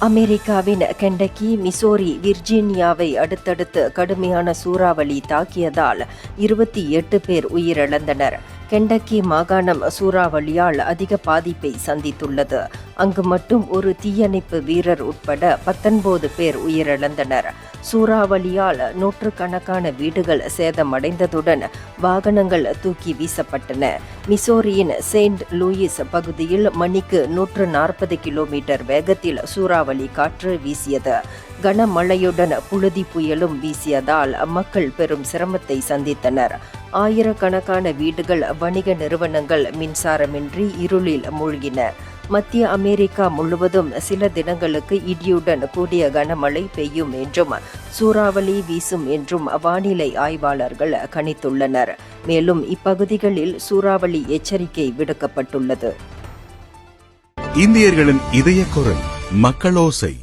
அமெரிக்காவின் Kentucky, Missouri, விர்ஜீனியாவை அடுத்தடுத்து கடுமையான சூறாவளி தாக்கியதால் 28 பேர் உயிரிழந்தனர். கெண்டக்கி மாகாணம் சூறாவளியால் அதிக பாதிப்பை சந்தித்துள்ளது. அங்கு மட்டும் ஒரு தீயணைப்பு வீரர் உட்பட 19 பேர் உயிரிழந்தனர். சூறாவளியால் நூற்றுக்கணக்கான வீடுகள் சேதமடைந்ததுடன் வாகனங்கள் தூக்கி வீசப்பட்டன. மிசோரியின் செயின்ட் லூயிஸ் பகுதியில் மணிக்கு 140 கிலோமீட்டர் வேகத்தில் சூறாவளி காற்று வீசியது. கனமழையுடன் புழுதி புயலும் வீசியதால் மக்கள் பெரும் சிரமத்தை சந்தித்தனர். ஆயிரக்கணக்கான வீடுகள், வணிக நிறுவனங்கள் மின்சாரமின்றி இருளில் மூழ்கின. மத்திய அமெரிக்கா முழுவதும் சில தினங்களுக்கு இடியுடன் கூடிய கனமழை பெய்யும் என்றும் சூறாவளி வீசும் என்றும் வானிலை ஆய்வாளர்கள் கணித்துள்ளனர். மேலும் இப்பகுதிகளில் சூறாவளி எச்சரிக்கை விடுக்கப்பட்டுள்ளது. இந்தியர்களின் இதய குரல் மக்களோசை.